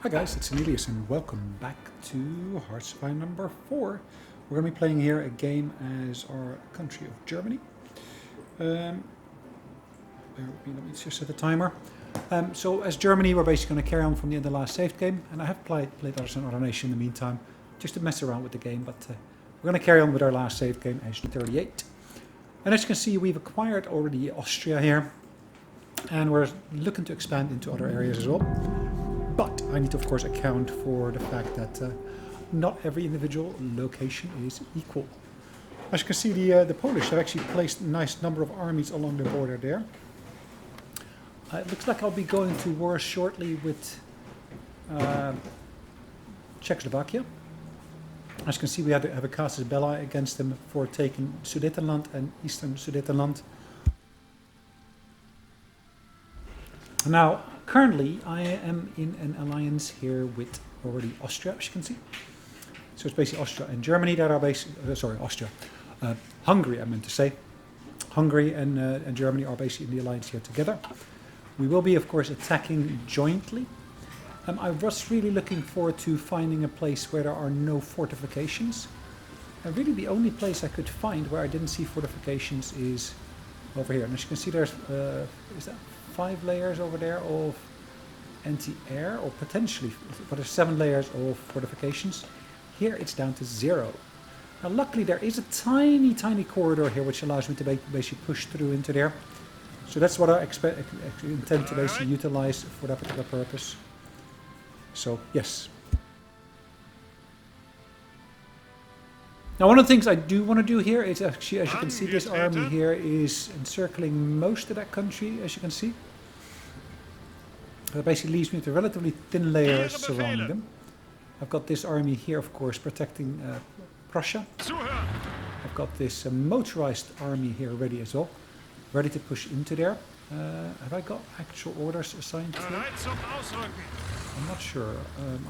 Hi guys, it's Sonelias and welcome back to HOI4 number 4. We're going to be playing here a game as our country of Germany. Bear with me, let me just set the timer. So as Germany, we're basically going to carry on from the end of the last saved game, and I have played as another nation in the meantime, just to mess around with the game, but we're going to carry on with our last saved game as 38. And as you can see, we've acquired already Austria here, and we're looking to expand into other areas as well. But I need to, of course, account for the fact that not every individual location is equal. As you can see, the Polish have actually placed a nice number of armies along the border there. It looks like I'll be going to war shortly with Czechoslovakia. As you can see, we have a casus belli against them for taking Sudetenland and Eastern Sudetenland. Now, currently, I am in an alliance here with already Austria, as you can see. So it's basically Austria and Germany that are basically, Hungary, I meant to say. Hungary and Germany are basically in the alliance here together. We will be, of course, attacking jointly. I was really looking forward to finding a place where there are no fortifications. And really the only place I could find where I didn't see fortifications is over here. And as you can see, there's, is that 5 layers over there of anti-air, or potentially, but there's 7 layers of fortifications. Here it's down to 0. Now luckily there is a tiny corridor here which allows me to basically push through into there. So that's what I intend to basically utilize for that particular purpose. So yes. Now one of the things I do want to do here is actually, as you can see, this army here is encircling most of that country, as you can see. That basically leaves me with a relatively thin layer surrounding them. I've got this army here, of course, protecting Prussia. I've got this motorized army here ready as well, ready to push into there. Have I got actual orders assigned to it? I'm not sure.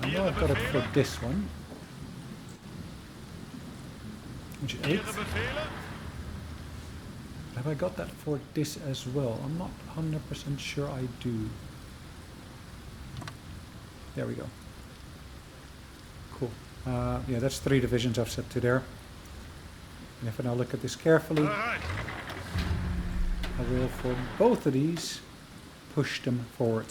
I know I've got it for this one. Which is 8. Have I got that for this as well? I'm not 100% sure I do. There we go. Cool. Yeah, that's 3 divisions I've set to there. And if I now look at this carefully, I will, for both of these, push them forward.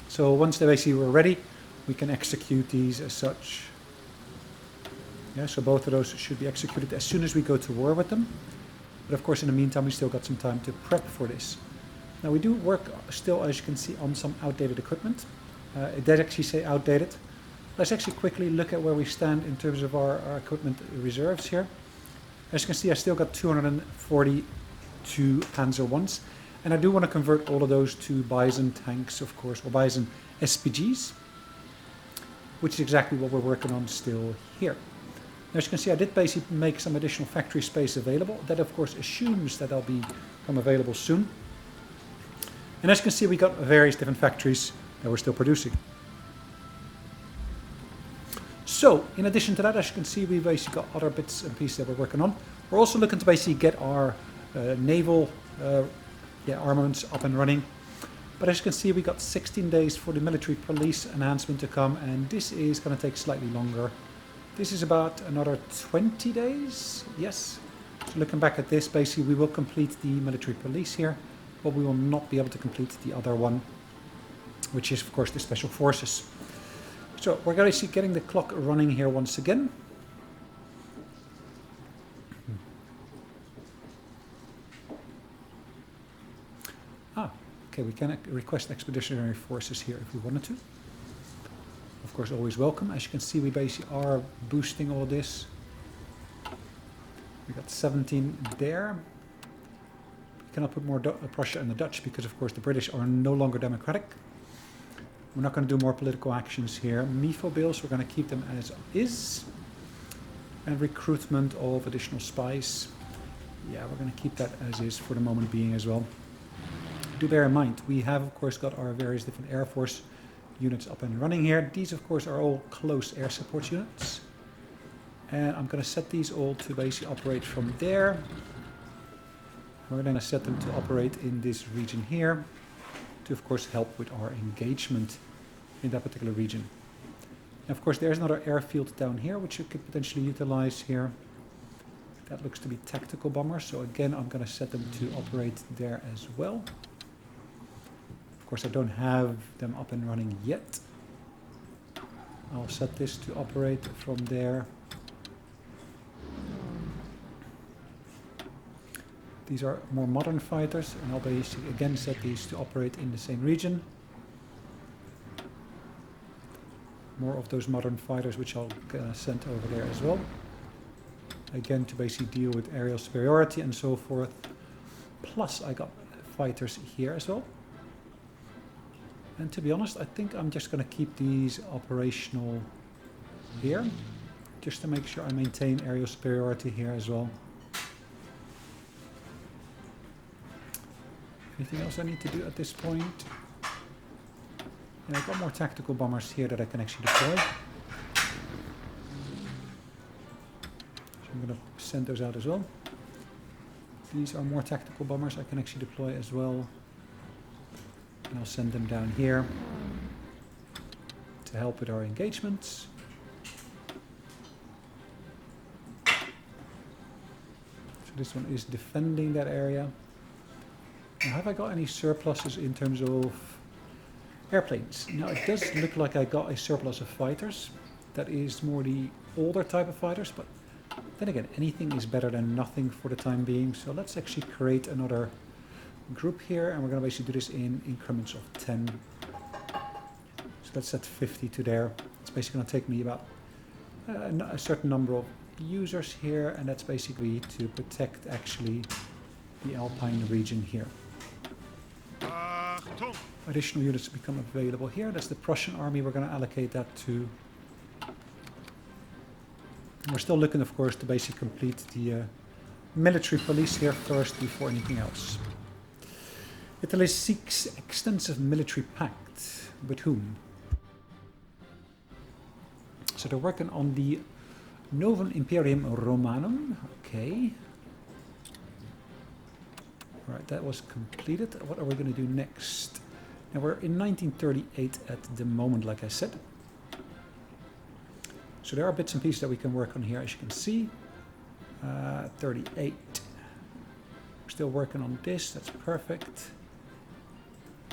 So once they basically were ready, we can execute these as such. Yeah, so both of those should be executed as soon as we go to war with them. But of course, in the meantime, we still got some time to prep for this. Now we do work still, as you can see, on some outdated equipment. It does actually say outdated. Let's actually quickly look at where we stand in terms of our equipment reserves here. As you can see, I still got 242 Panzer Is, and I do want to convert all of those to Bison tanks, of course, or Bison SPGs, which is exactly what we're working on still here. As you can see, I did basically make some additional factory space available. That, of course, assumes that they'll become available soon. And as you can see, we got various different factories that we're still producing. So, in addition to that, as you can see, we've basically got other bits and pieces that we're working on. We're also looking to basically get our naval armaments up and running. But as you can see, we got 16 days for the military police enhancement to come, and this is going to take slightly longer. This is about another 20 days, yes. So looking back at this, basically we will complete the military police here, but we will not be able to complete the other one, which is of course the special forces. So we're basically getting the clock running here once again. Okay, we can request expeditionary forces here if we wanted to. Of course, always welcome. As you can see, we basically are boosting all this. We got 17 there. We cannot put more Prussia and the Dutch because, of course, the British are no longer democratic. We're not going to do more political actions here. MIFO bills, we're going to keep them as is. And recruitment of additional spies. Yeah, we're going to keep that as is for the moment being as well. Do bear in mind, we have, of course, got our various different Air Force units up and running here. These, of course, are all close air support units. And I'm going to set these all to basically operate from there. We're going to set them to operate in this region here, to of course help with our engagement in that particular region. And of course there's another airfield down here which you could potentially utilize here. That looks to be tactical bombers, so again I'm going to set them to operate there as well. Of course I don't have them up and running yet. I'll set this to operate from there. These are more modern fighters, and I'll basically again set these to operate in the same region. More of those modern fighters which I'll send over there as well. Again, to basically deal with aerial superiority and so forth. Plus I got fighters here as well. And to be honest, I think I'm just going to keep these operational here, just to make sure I maintain aerial superiority here as well. Anything else I need to do at this point? And I've got more tactical bombers here that I can actually deploy. So I'm going to send those out as well. These are more tactical bombers I can actually deploy as well. And I'll send them down here to help with our engagements. So this one is defending that area. Now, have I got any surpluses in terms of airplanes? Now it does look like I got a surplus of fighters. That is more the older type of fighters, but then again, anything is better than nothing for the time being. So let's actually create another group here, and we're going to basically do this in increments of 10. So let's set 50 to there. It's basically going to take me about a certain number of users here, and that's basically to protect actually the Alpine region here. Additional units become available here. That's the Prussian army. We're going to allocate that to. And we're still looking, of course, to basically complete the military police here first before anything else. Italy seeks extensive military pact. With whom? So they're working on the Novum Imperium Romanum. Okay. Right, that was completed. What are we going to do next? Now we're in 1938 at the moment, like I said. So there are bits and pieces that we can work on here, as you can see. 38. We're still working on this. That's perfect.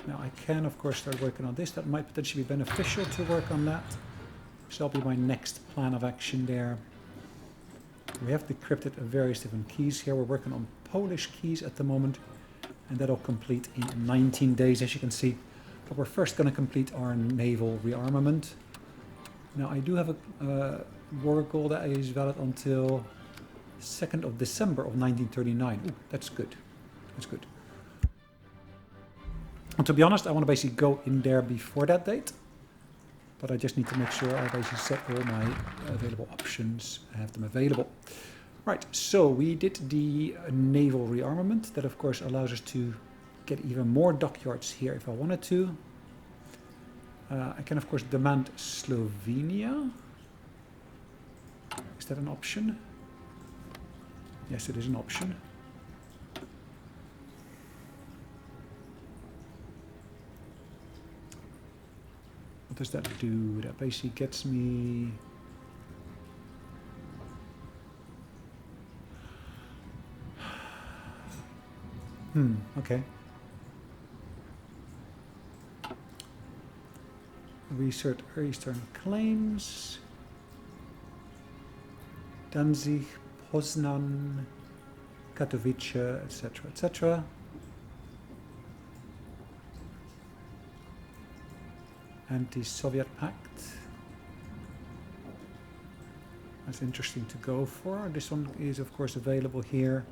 Now I can, of course, start working on this. That might potentially be beneficial to work on that. So that'll be my next plan of action there. We have decrypted various different keys here. We're working on Polish keys at the moment, and that'll complete in 19 days, as you can see. But we're first going to complete our naval rearmament. Now I do have a war goal that is valid until 2nd of December of 1939. Ooh, that's good. That's good. And to be honest, I want to basically go in there before that date. But I just need to make sure I basically set all my available options. I have them available. Right, so we did the naval rearmament. That of course allows us to get even more dockyards here if I wanted to. I can of course demand Slovenia. Is that an option? Yes, it is an option. What does that do? That basically gets me... okay. Research Eastern claims. Danzig, Poznan, Katowice, etc., etc. Anti-Soviet pact. That's interesting to go for. This one is of course available here.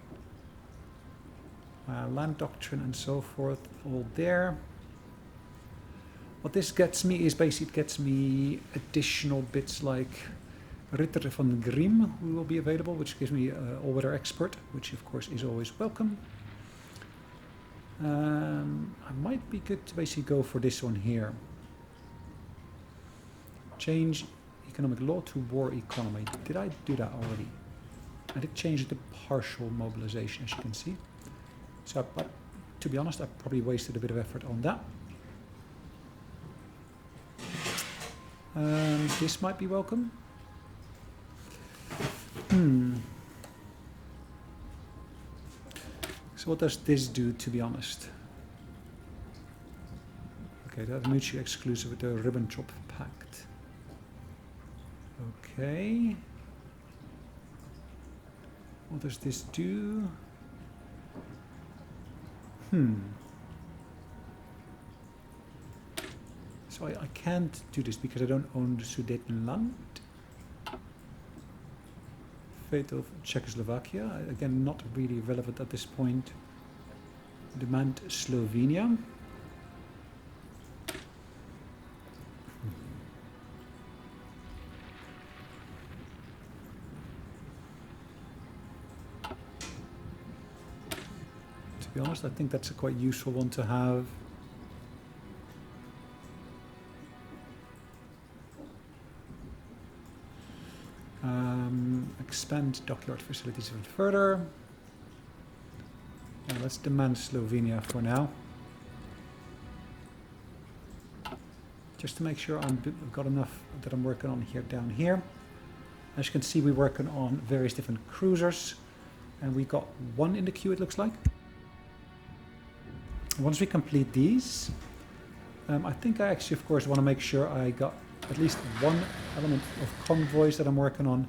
Land doctrine and so forth, all there. What this gets me is basically it gets me additional bits like Ritter von Grimm, who will be available, which gives me all-weather expert, which of course is always welcome. I might be good to basically go for this one here. Change economic law to war economy. Did I do that already? I did change it to partial mobilization, as you can see. So, but to be honest, I probably wasted a bit of effort on that. This might be welcome. So what does this do, to be honest? Okay, that's mutually exclusive with the Ribbentrop Pact. Okay. What does this do? So I can't do this because I don't own the Sudetenland. Fate of Czechoslovakia, again not really relevant at this point. Demand Slovenia. To be honest, I think that's a quite useful one to have. Expand dockyard facilities even further. Let's demand Slovenia for now. Just to make sure I've got enough that I'm working on here down here. As you can see, we're working on various different cruisers. And we got one in the queue, it looks like. Once we complete these, I think I actually, of course, want to make sure I got at least one element of convoys that I'm working on.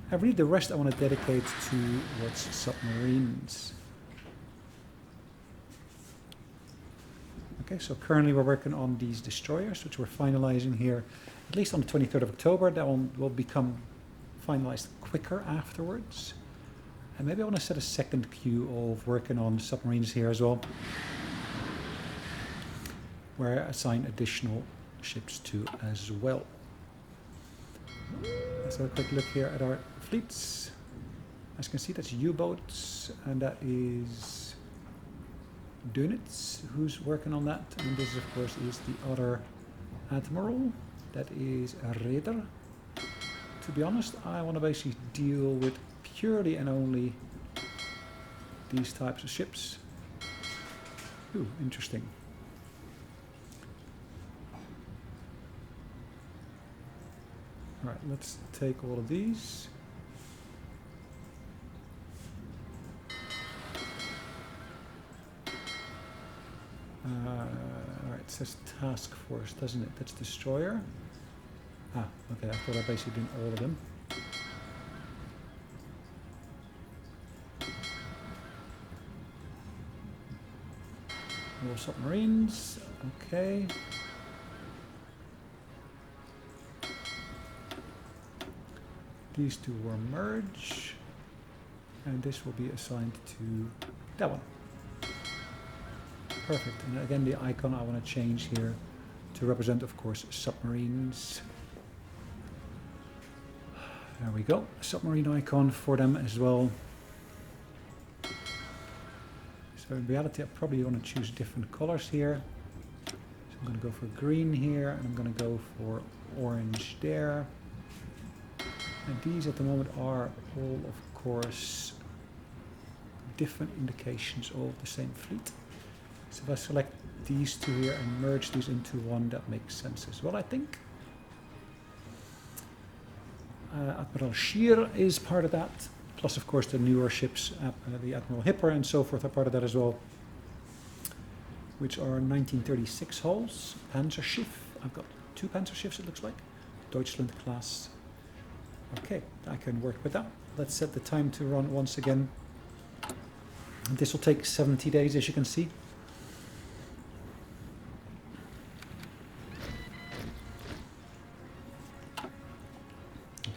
And really the rest I want to dedicate towards submarines. Okay, so currently we're working on these destroyers, which we're finalizing here, at least on the 23rd of October. That one will become finalized quicker afterwards. And maybe I want to set a second queue of working on submarines here as well, where I assign additional ships to as well. Let's have a quick look here at our fleets. As you can see, that's U-boats, and that is Dönitz who's working on that. And this, of course, is the other admiral. That is Reder. To be honest, I want to basically deal with purely and only these types of ships. Ooh, interesting. Alright, let's take all of these. Alright, it says task force, doesn't it? That's destroyer. Ah, okay, I thought I basically did all of them. All submarines, okay. These two will merge, and this will be assigned to that one. Perfect. And again, the icon I want to change here to represent, of course, submarines. There we go. Submarine icon for them as well. So in reality, I probably want to choose different colors here. So I'm going to go for green here, and I'm going to go for orange there. And these at the moment are all, of course, different indications of the same fleet. So if I select these two here and merge these into one, that makes sense as well, I think. Admiral Scheer is part of that. Plus, of course, the newer ships, the Admiral Hipper and so forth, are part of that as well, which are 1936 hulls. Panzerschiff. I've got two Panzerschiffs, it looks like. Deutschland class. Okay, I can work with that. Let's set the time to run once again. This will take 70 days, as you can see.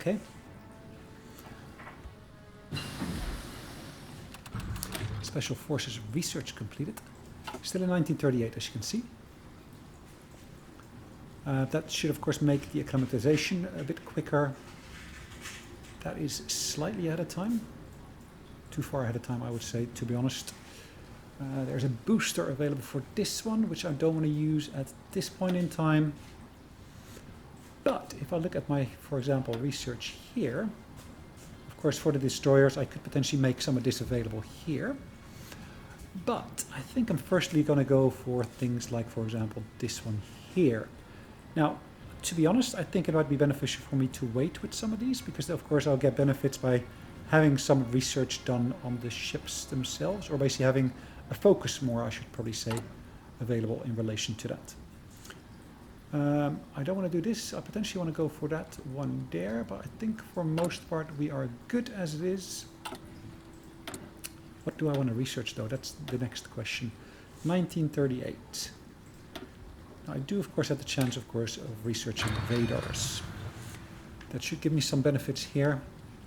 Okay. Special Forces research completed. Still in 1938, as you can see. That should, of course, make the acclimatization a bit quicker. That is slightly ahead of time. Too far ahead of time, I would say, to be honest. There's a booster available for this one, which I don't want to use at this point in time. But if I look at my, for example, research here, of course, for the destroyers, I could potentially make some of this available here. But I think I'm firstly going to go for things like, for example, this one here. Now, To be honest, I think it might be beneficial for me to wait with some of these, because of course I'll get benefits by having some research done on the ships themselves, or basically having a focus more, I should probably say, available in relation to that. I don't want to do this. I potentially want to go for that one there, but I think for most part we are good as it is. What do I want to research though? That's the next question. 1938. Now, I do of course have the chance, of course, of researching radars. That should give me some benefits here,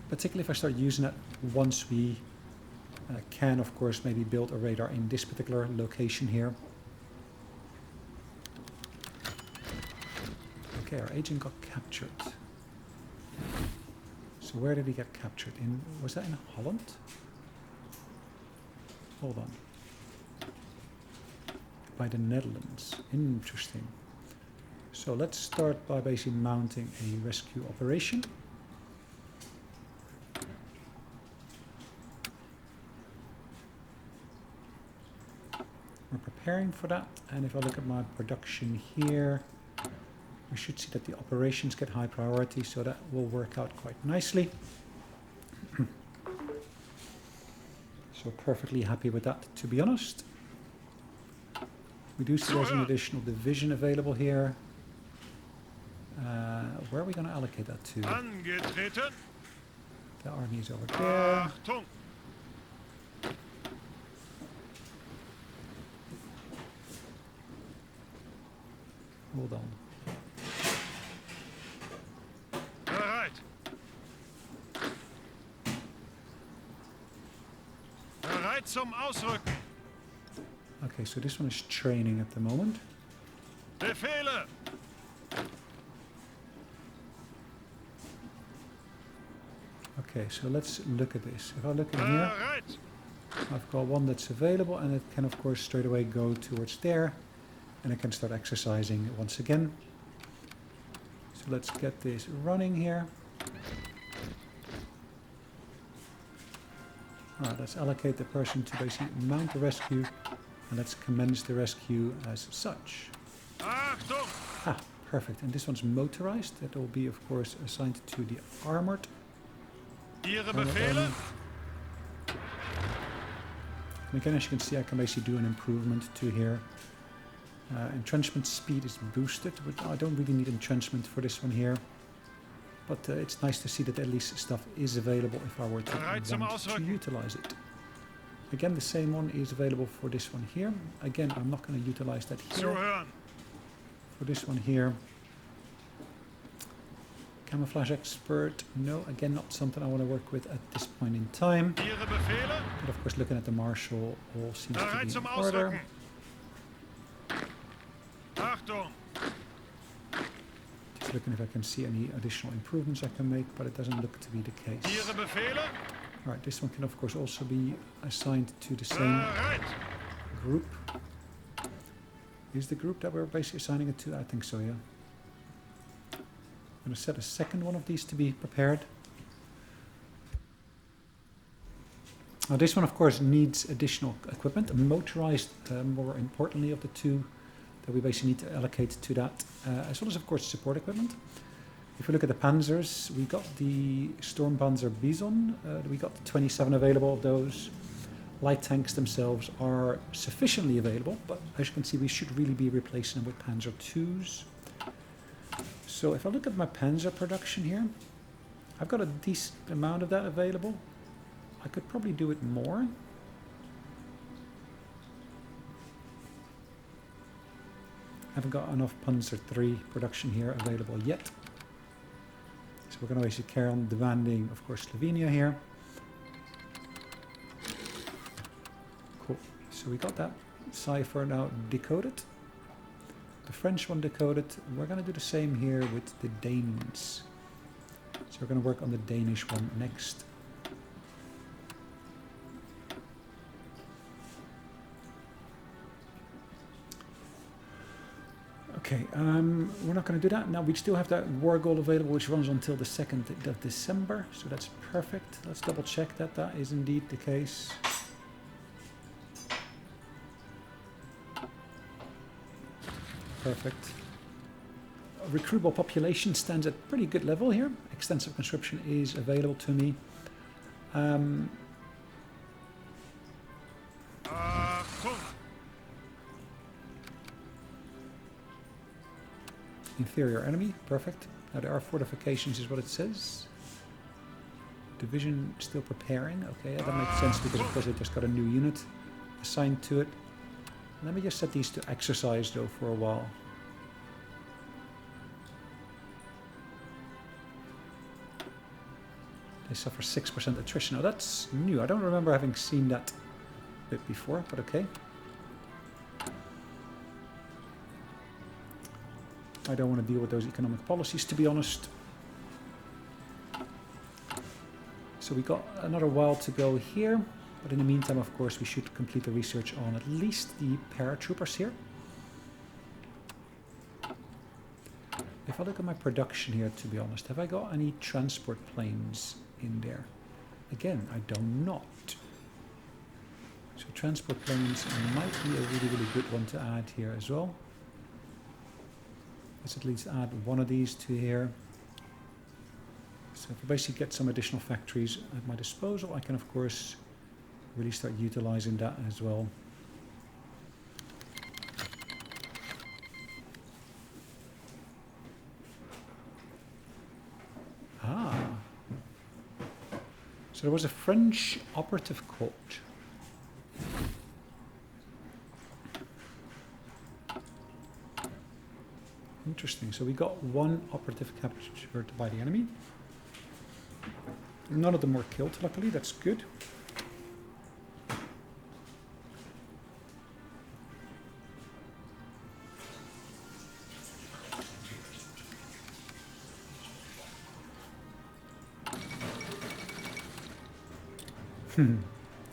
particularly if I start using it once we can, of course, maybe build a radar in this particular location here. Okay, our agent got captured. So where did he get captured? Was that in Holland? Hold on. By the Netherlands. Interesting. So let's start by basically mounting a rescue operation. We're preparing for that, and if I look at my production here, we should see that the operations get high priority, so that will work out quite nicely. So perfectly happy with that, to be honest. We do see there's an additional division available here. Where are we going to allocate that to? The army is over there. Hold on. Okay, so this one is training at the moment. Befehle. Okay, so let's look at this. If I look in here, I've got one that's available, and it can of course straight away go towards there, and I can start exercising once again. So let's get this running here. Alright, let's allocate the person to basically mount the rescue, and let's commence the rescue as such. Ah, perfect. And this one's motorized. That will be, of course, assigned to the armored. Ihre Befehle? And again, as you can see, I can basically do an improvement to here. Entrenchment speed is boosted, but I don't really need entrenchment for this one here. But it's nice to see that at least stuff is available if I were to want to utilize it. Again, the same one is available for this one here. Again, I'm not going to utilize that here. For this one here. Camouflage expert, no, again, not something I want to work with at this point in time. But of course, looking at the marshal, all seems to be in order. Just looking if I can see any additional improvements I can make, but it doesn't look to be the case. Alright, this one can of course also be assigned to the same group. Is the group that we're basically assigning it to? I think so, yeah. I'm going to set a second one of these to be prepared. Now this one of course needs additional equipment, motorized more importantly of the two that we basically need to allocate to that, as well as of course support equipment. If we look at the Panzers, we got the Sturmpanzer Bison, we got 27 available of those. Light tanks themselves are sufficiently available, but as you can see we should really be replacing them with Panzer IIs. So if I look at my Panzer production here, I've got a decent amount of that available. I could probably do it more. I haven't got enough Panzer III production here available yet. So we're going to basically carry on demanding, of course, Slovenia here. Cool. So we got that cipher now decoded. The French one decoded. We're going to do the same here with the Danes. So we're going to work on the Danish one next. Okay, we're not going to do that. Now we still have that war goal available, which runs until the 2nd of December. So that's perfect. Let's double check that that is indeed the case. Perfect. recruitable population stands at pretty good level here. Extensive conscription is available to me. Inferior enemy, perfect. Now there are fortifications is what it says. Division still preparing, okay, that makes sense because of course they just got a new unit assigned to it. Let me just set these to exercise though for a while. They suffer 6% attrition. Now that's new, I don't remember having seen that bit before, but okay. I don't want to deal with those economic policies, to be honest. So we got another while to go here, but in the meantime, of course, we should complete the research on at least the paratroopers here. If I look at my production here, to be honest, have I got any transport planes in there? Again, I do not. So transport planes might be a really, really good one to add here as well. Let's at least add one of these to here. So if I basically get some additional factories at my disposal, I can of course really start utilizing that as well. Ah. So there was a French operative court. Interesting. So we got one operative captured by the enemy. None of them were killed, luckily. That's good.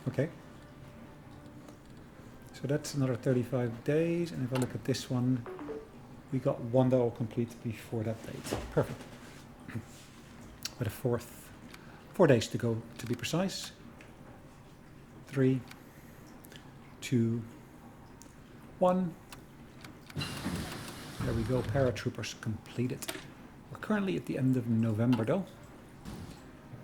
Okay. So that's another 35 days. And if I look at this one, we got one that will complete before that date. Perfect. With a 4 days to go, to be precise. 3, 2, 1. There we go, paratroopers completed. We're currently at the end of November though.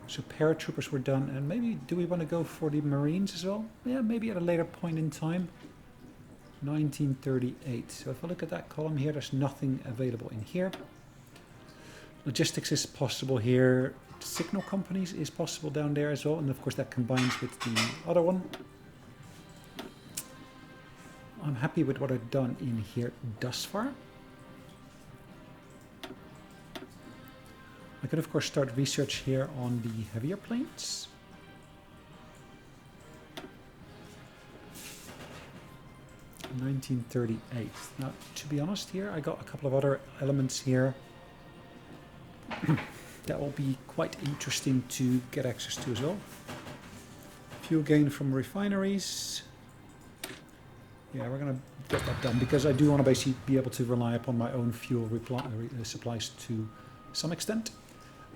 So paratroopers were done, and maybe do we want to go for the Marines as well? Yeah, maybe at a later point in time. 1938. So if I look at that column here, there's nothing available in here. Logistics is possible here. Signal companies is possible down there as well, and of course that combines with the other one. I'm happy with what I've done in here thus far. I could of course start research here on the heavier planes. (1938). Now, to be honest here, I got a couple of other elements here that will be quite interesting to get access to as well. Fuel gain from refineries. Yeah, we're going to get that done because I do want to basically be able to rely upon my own fuel supplies to some extent.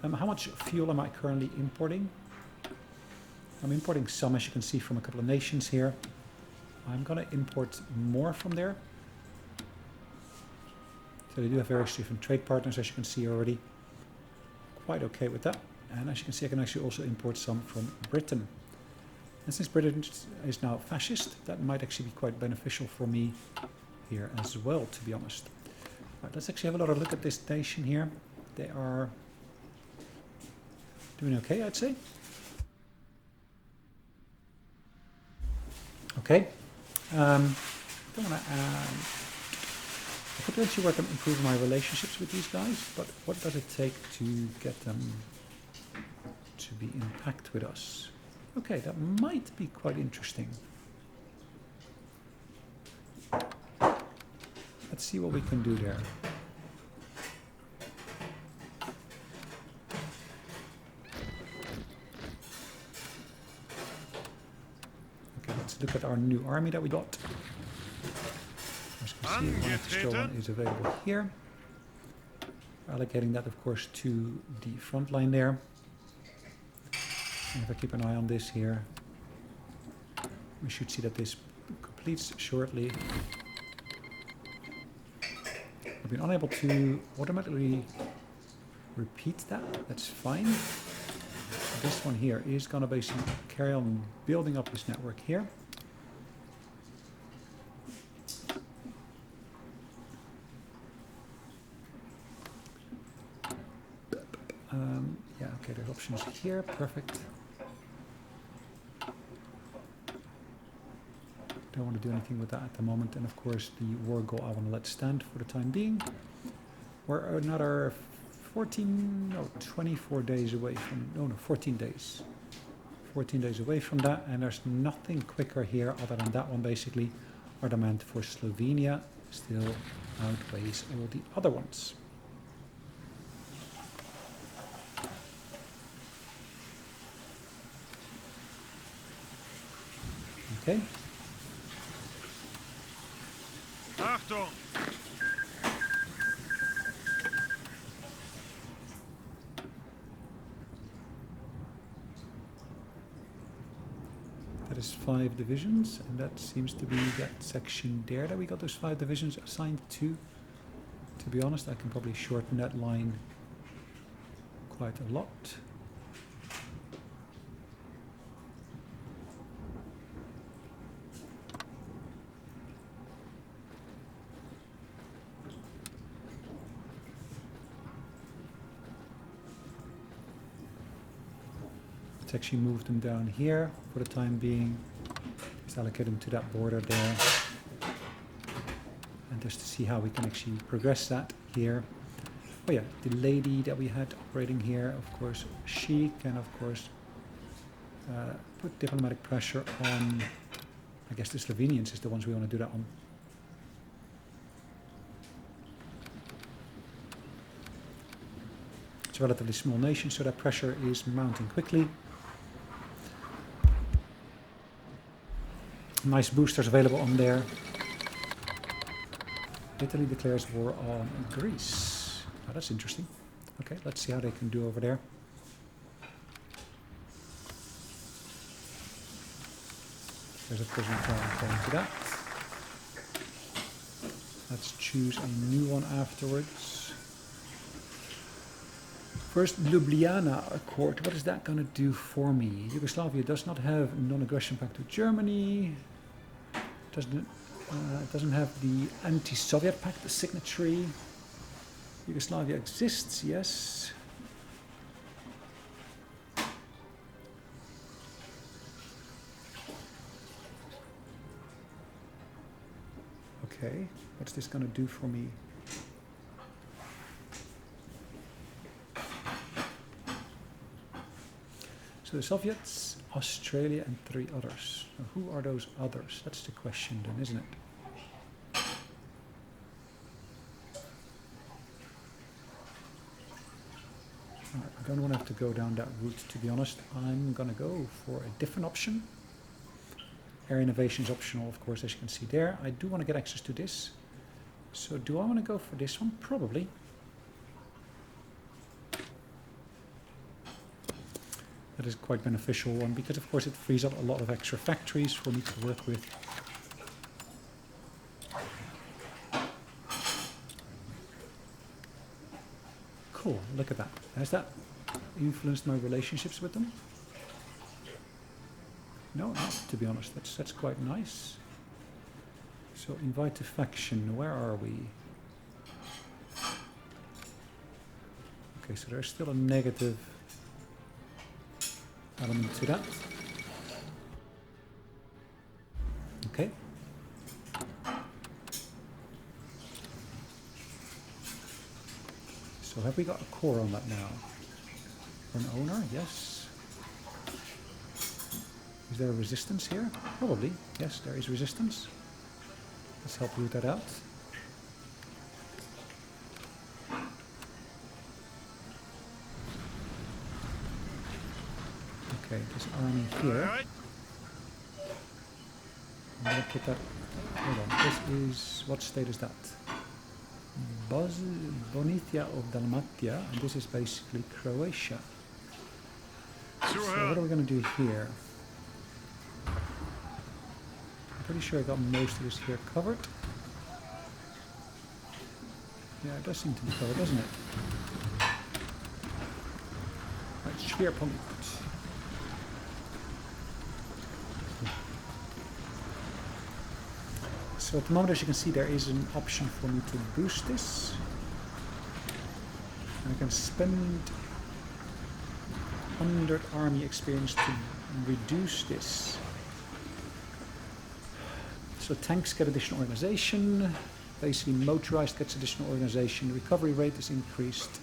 How much fuel am I currently importing? I'm importing some, as you can see, from a couple of nations here. I'm going to import more from there. So they do have various different trade partners, as you can see already. Quite okay with that. And as you can see, I can actually also import some from Britain. And since Britain is now fascist, that might actually be quite beneficial for me here as well, to be honest. Right, let's actually have a look at this nation here. They are doing okay, I'd say. Okay. I could actually work on improving my relationships with these guys, but what does it take to get them to be in pact with us? Okay, that might be quite interesting. Let's see what we can do there. Okay, let's look at our new army that we got. As you can see, one extra one is available here. Allocating that, of course, to the front line there. And if I keep an eye on this here, we should see that this completes shortly. I've been unable to automatically repeat that. That's fine. This one here is going to basically carry on building up this network here. Yeah, okay, there's options here. Perfect. Don't want to do anything with that at the moment. And of course, the war goal I want to let stand for the time being. We're another 24 days away from, 14 days. 14 days away from that, and there's nothing quicker here other than that one basically. Our demand for Slovenia still outweighs all the other ones. Okay. Achtung! That is 5 divisions, and that seems to be that section there that we got those 5 divisions assigned to. To be honest, I can probably shorten that line quite a lot. Let's actually move them down here for the time being. Just allocate them to that border there. And just to see how we can actually progress that here. Oh yeah, the lady that we had operating here, of course, she can of course put diplomatic pressure on, I guess the Slovenians is the ones we want to do that on. It's a relatively small nation, so that pressure is mounting quickly. Nice boosters available on there. Italy declares war on Greece. Oh, that's interesting. Okay, let's see how they can do over there. There's a prison according to that. Let's choose a new one afterwards. First, Ljubljana Accord. What is that going to do for me? Yugoslavia does not have non-aggression pact with Germany. Doesn't have the anti-Soviet pact, the signatory. Yugoslavia exists, yes. Okay, what's this going to do for me? So the Soviets, Australia, and 3 others. Now, who are those others? That's the question then, isn't it? I don't want to have to go down that route, to be honest. I'm going to go for a different option. Air innovation is optional, of course, as you can see there. I do want to get access to this. So do I want to go for this one? Probably. That is quite beneficial one because, of course, it frees up a lot of extra factories for me to work with. Cool, look at that. Has that influenced my relationships with them? No, not to be honest. That's quite nice. So invite to faction. Where are we? Okay, so there's still a negative element to that. Okay. So have we got a core on that now? For an owner? Yes. Is there a resistance here? Probably. Yes, there is resistance. Let's help root that out. Okay, this army here. Alright. I'm going to put that. Hold on. This is. What state is that? Bonitia of Dalmatia, and this is basically Croatia. So what are we going to do here? I'm pretty sure I got most of this here covered. Yeah, it does seem to be covered, doesn't it? Right, Schwerpunkt. So at the moment, as you can see, there is an option for me to boost this. And I can spend 100 army experience to reduce this. So tanks get additional organization. Basically, motorized gets additional organization. The recovery rate is increased.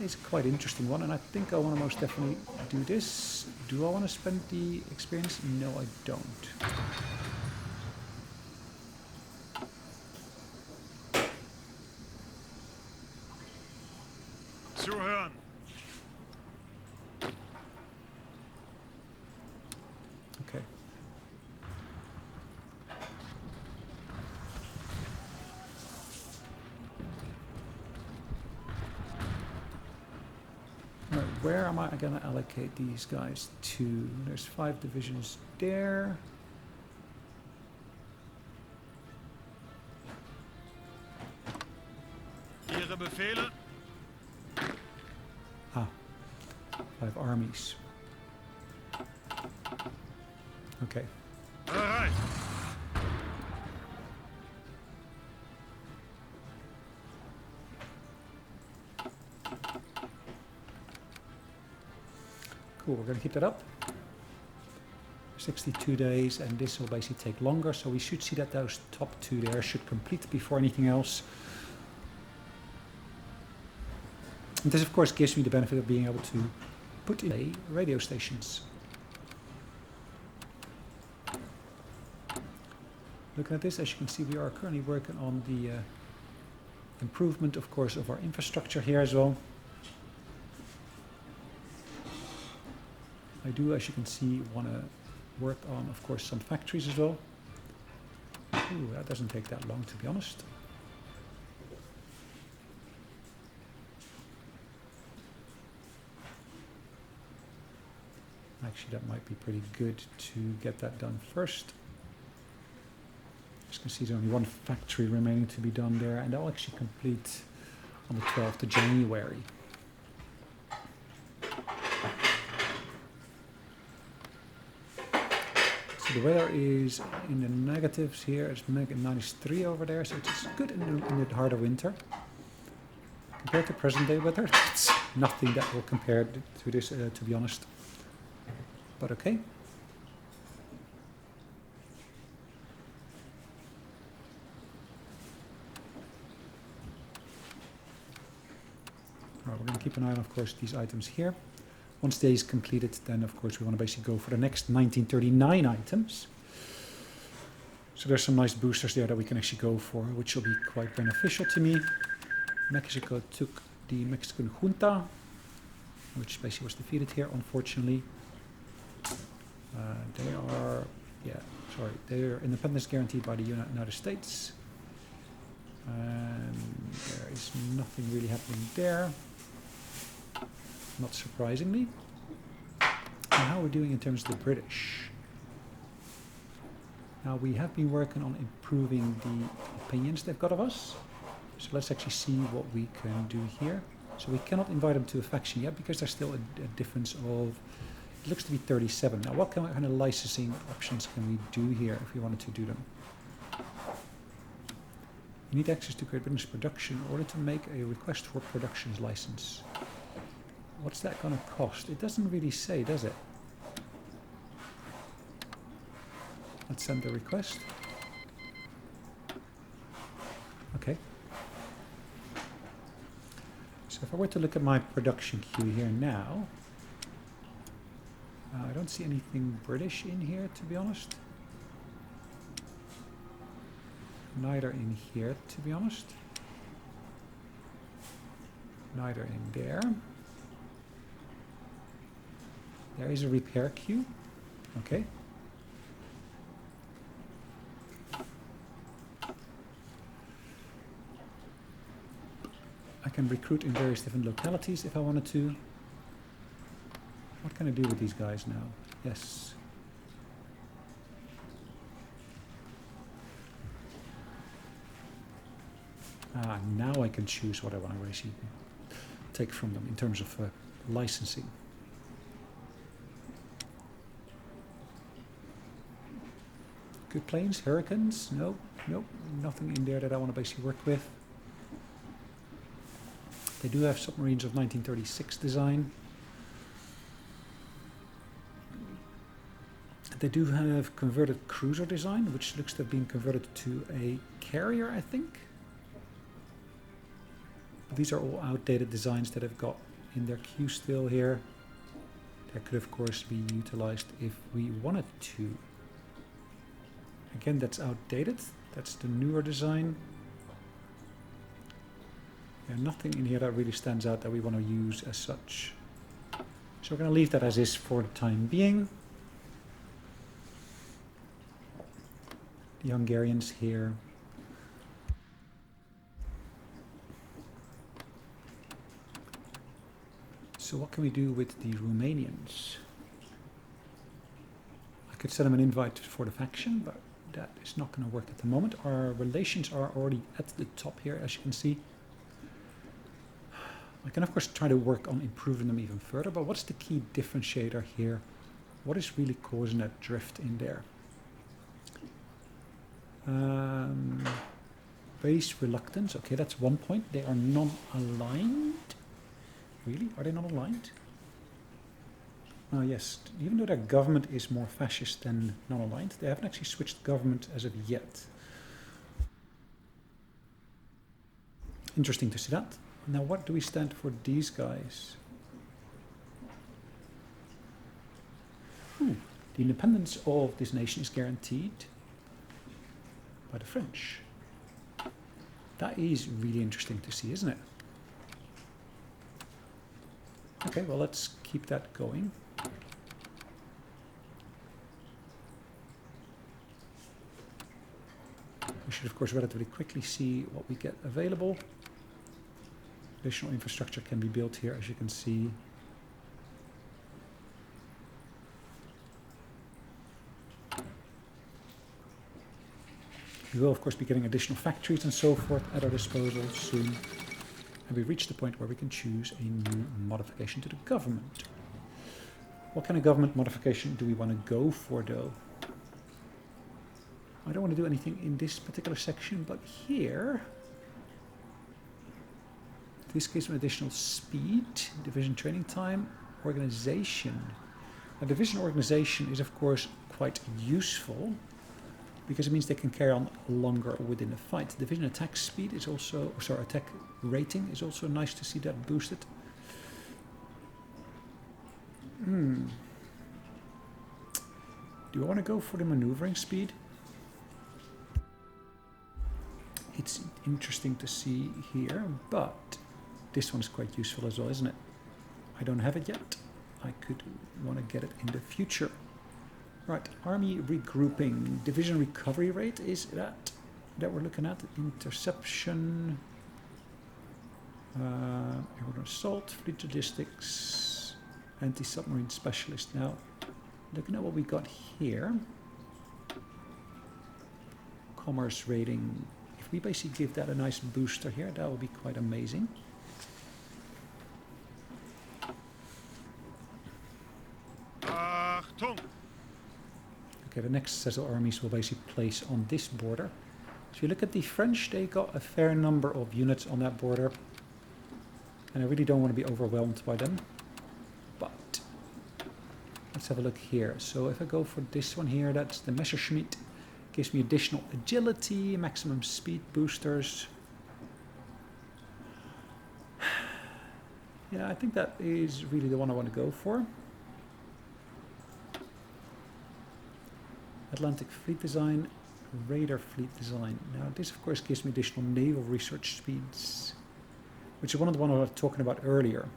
It's quite an interesting one, and I think I want to most definitely do this. Do I want to spend the experience? No, I don't. Zuhören. Okay. Right, where am I going to allocate these guys to? There's 5 divisions there. Ihre Befehle. 5 armies. Okay. Bereit. Cool, we're going to keep that up. 62 days, and this will basically take longer, so we should see that those top 2 there should complete before anything else. And this of course gives me the benefit of being able to put in radio stations. Looking at this, as you can see, we are currently working on the improvement, of course, of our infrastructure here as well. I do, as you can see, want to work on, of course, some factories as well. Ooh, that doesn't take that long, to be honest. Actually, that might be pretty good to get that done first. As you can see, there's only 1 factory remaining to be done there, and that will actually complete on the 12th of January. So the weather is in the negatives here. It's -3 over there, so it's good in the heart of winter. Compared to present day weather, it's nothing that will compare to this, to be honest. But okay. Right, we're going to keep an eye on, of course, these items here. Once they is completed, then of course we want to basically go for the next 1939 items. So there's some nice boosters there that we can actually go for, which will be quite beneficial to me. Mexico took the Mexican junta, which basically was defeated here, unfortunately. Their independence guaranteed by the United States. And there is nothing really happening there, not surprisingly. And how are we doing in terms of the British? Now, we have been working on improving the opinions they've got of us. So let's actually see what we can do here. So we cannot invite them to a faction yet because there's still a difference of, it looks to be 37. Now, what kind of licensing options can we do here if we wanted to do them? You need access to Great Britain's production in order to make a request for productions license. What's that going to cost? It doesn't really say, does it? Let's send the request. Okay. So if I were to look at my production queue here now, I don't see anything British in here, to be honest. Neither in here, to be honest. Neither in there. There is a repair queue. Okay. I can recruit in various different localities if I wanted to. What can I do with these guys now? Yes. Now I can choose what I want to basically take from them in terms of licensing. Good planes, Hurricanes? Nope, nothing in there that I want to basically work with. They do have submarines of 1936 design. They do have converted cruiser design, which looks to have been converted to a carrier, I think. But these are all outdated designs that have got in their queue still here. That could, of course, be utilized if we wanted to. Again, that's outdated. That's the newer design. Yeah, nothing in here that really stands out that we want to use as such. So we're going to leave that as is for the time being. The Hungarians here. So what can we do with the Romanians? I could send them an invite for the faction, but that is not going to work at the moment. Our relations are already at the top here, as you can see. I can of course try to work on improving them even further, but what's the key differentiator here? What is really causing that drift in there? Base reluctance, okay, that's one point. They are non-aligned. Really? Are they not aligned? Oh yes, even though their government is more fascist than non-aligned, they haven't actually switched government as of yet. Interesting to see that. Now what do we stand for these guys? The independence of this nation is guaranteed by the French. That is really interesting to see, isn't it? Okay, well, let's keep that going. We should, of course, relatively quickly see what we get available. Additional infrastructure can be built here, as you can see. We will, of course, be getting additional factories and so forth at our disposal soon. And we reach the point where we can choose a new modification to the government. What kind of government modification do we want to go for, though? I don't want to do anything in this particular section, but here, this gives me additional speed, division training time, organization. Now, division organization is, of course, quite useful because it means they can carry on longer within the fight. Division attack speed is also, sorry, attack rating is also nice to see that boosted. Do I want to go for the maneuvering speed? It's interesting to see here, but this one is quite useful as well, isn't it? I don't have it yet. I could want to get it in the future. Right, army regrouping, division recovery rate is that we're looking at. Interception, airborne assault, fleet logistics, anti-submarine specialist. Now, looking at what we got here, commerce rating. If we basically give that a nice booster here, that would be quite amazing. Achtung! Okay, the next set of armies will basically place on this border. So you look at the French, they got a fair number of units on that border. And I really don't want to be overwhelmed by them. But let's have a look here. So if I go for this one here, that's the Messerschmitt. Gives me additional agility, maximum speed boosters. Yeah, I think that is really the one I want to go for. Atlantic fleet design, radar fleet design. Now this of course gives me additional naval research speeds, which is one of the ones I was talking about earlier.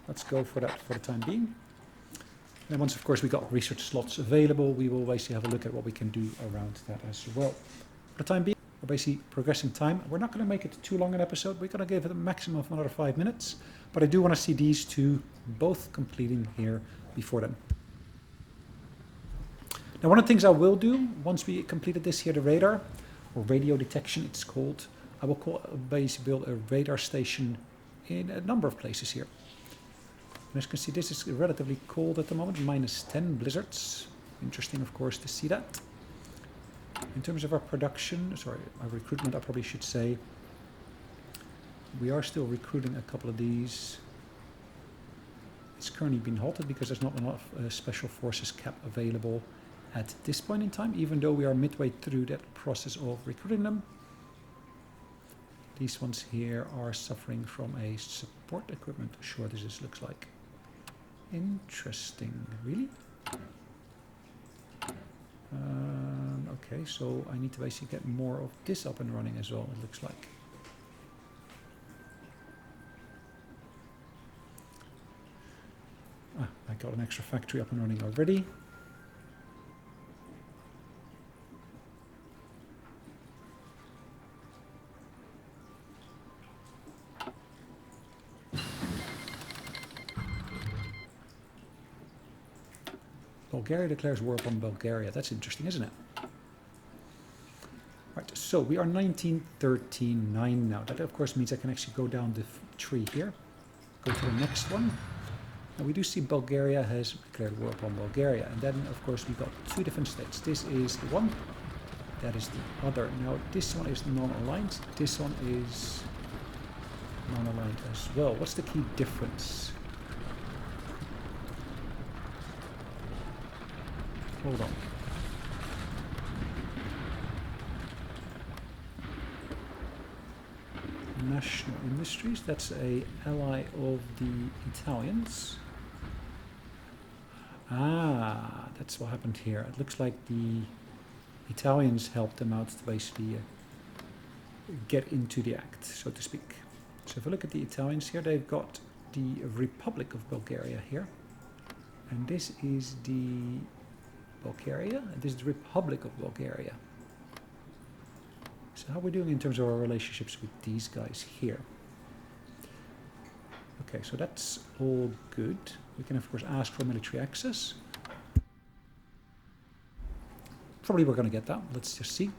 Let's go for that for the time being. And once of course we got research slots available, we will basically have a look at what we can do around that as well. For the time being, we're basically progressing time. We're not going to make it too long an episode. We're going to give it a maximum of another 5 minutes. But I do want to see these two both completing here before then. Now, one of the things I will do once we completed this here, the radar, or radio detection it's called, I will basically build a radar station in a number of places here. And as you can see, this is relatively cold at the moment, -10 blizzards. Interesting, of course, to see that. In terms of our production, sorry, our recruitment, I probably should say, we are still recruiting a couple of these. It's currently been halted because there's not enough special forces cap available at this point in time, even though we are midway through that process of recruiting them. These ones here are suffering from a support equipment shortage, this looks like. Interesting, really? Okay, so I need to basically get more of this up and running as well, it looks like. I got an extra factory up and running already. Bulgaria declares war upon Bulgaria. That's interesting, isn't it? Right, so we are 1939 now. That, of course, means I can actually go down the tree here. Go to the next one. Now, we do see Bulgaria has declared war upon Bulgaria. And then, of course, we got two different states. This is the one. That is the other. Now, this one is non-aligned. This one is non-aligned as well. What's the key difference? Hold on. National Industries, that's a ally of the Italians. Ah, that's what happened here. It looks like the Italians helped them out to basically get into the act, so to speak. So if we look at the Italians here, they've got the Republic of Bulgaria here. And this is the Bulgaria, and this is the Republic of Bulgaria. So how are we doing in terms of our relationships with these guys here? Okay, so that's all good. We can of course ask for military access. Probably we're going to get that. Let's just see.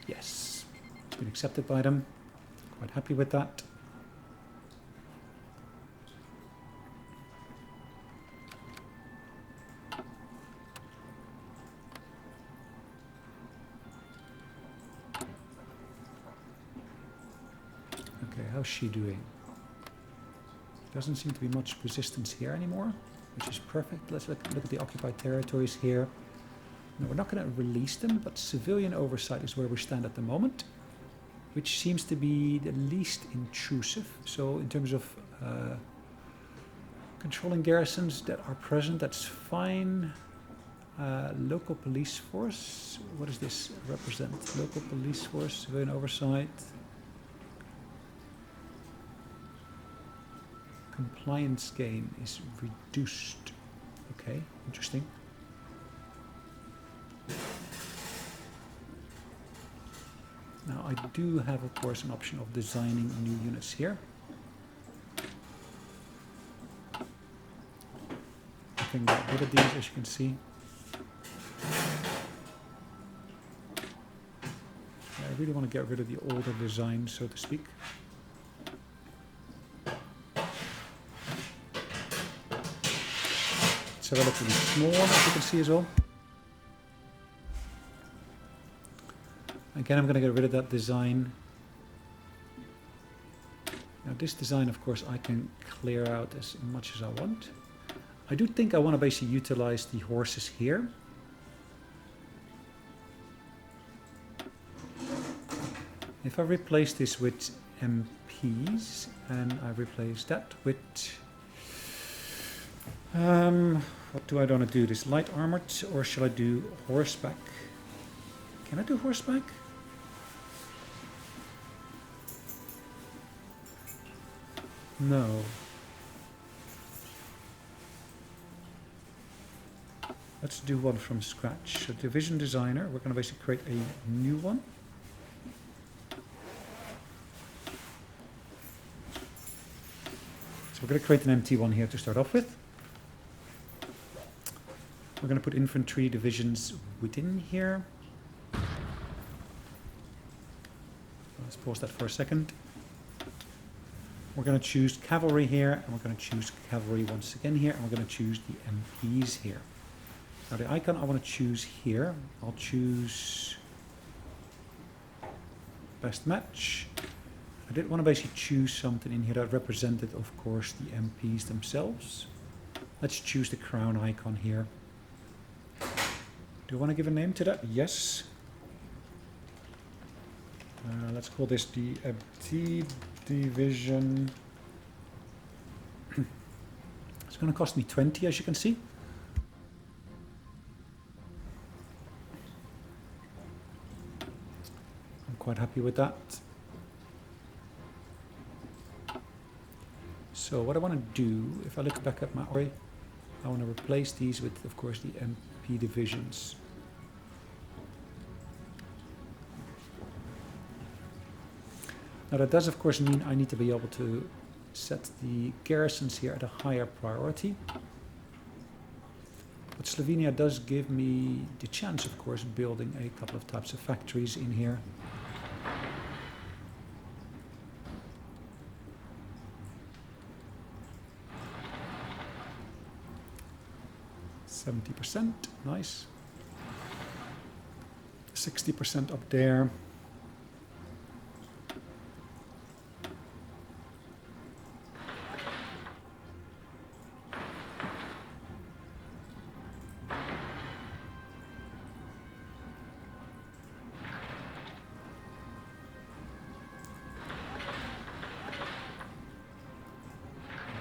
Yes, it's been accepted by them. Quite happy with that. How's she doing? Doesn't seem to be much resistance here anymore, which is perfect. Let's look at the occupied territories here. No, we're not going to release them, but civilian oversight is where we stand at the moment, which seems to be the least intrusive. So in terms of controlling garrisons that are present, that's fine. Local police force, what does this represent? Local police force, civilian oversight. Compliance gain is reduced. Okay, interesting. Now I do have, of course, an option of designing new units here. I can get rid of these, as you can see. I really want to get rid of the older design, so to speak. It's relatively small, as you can see as well. Again, I'm going to get rid of that design. Now this design, of course, I can clear out as much as I want. I do think I want to basically utilize the horses here. If I replace this with MPs, and I replace that with... what do I want to do? This light armored, or should I do horseback? Can I do horseback? No. Let's do one from scratch. So division designer, we're going to basically create a new one. So we're going to create an empty one here to start off with. We're going to put infantry divisions within here. Let's pause that for a second. We're going to choose cavalry here, and we're going to choose cavalry once again here, and we're going to choose the MPs here. Now the icon I want to choose here, I'll choose best match. I did want to basically choose something in here that represented, of course, the MPs themselves. Let's choose the crown icon here. Do I want to give a name to that? Yes. Let's call this the MT division. It's going to cost me 20, as you can see. I'm quite happy with that. So what I want to do, if I look back at my array, I want to replace these with, of course, the MP divisions. Now that does, of course, mean I need to be able to set the garrisons here at a higher priority. But Slovenia does give me the chance, of course, of building a couple of types of factories in here. %, nice. 60% up there.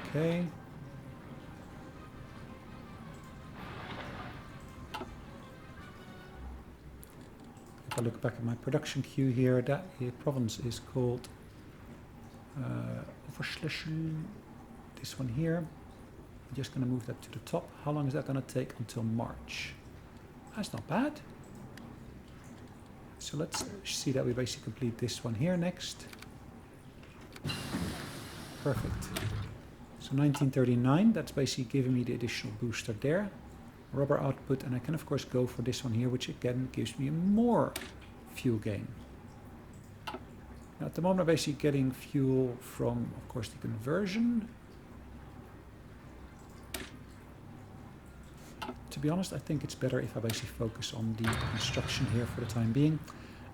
Okay. If I look back at my production queue here, that province is called Overschlesschen. This one here. I'm just going to move that to the top. How long is that going to take? Until March. That's not bad. So let's see that we basically complete this one here next. Perfect. So 1939, that's basically giving me the additional booster there. Rubber output, and I can of course go for this one here, which again gives me more fuel gain. Now at the moment I'm basically getting fuel from, of course, the conversion. To be honest, I think it's better if I basically focus on the construction here for the time being.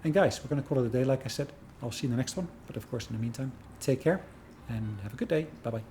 And guys, we're going to call it a day, like I said. I'll see you in the next one, but of course in the meantime, take care and have a good day. Bye bye.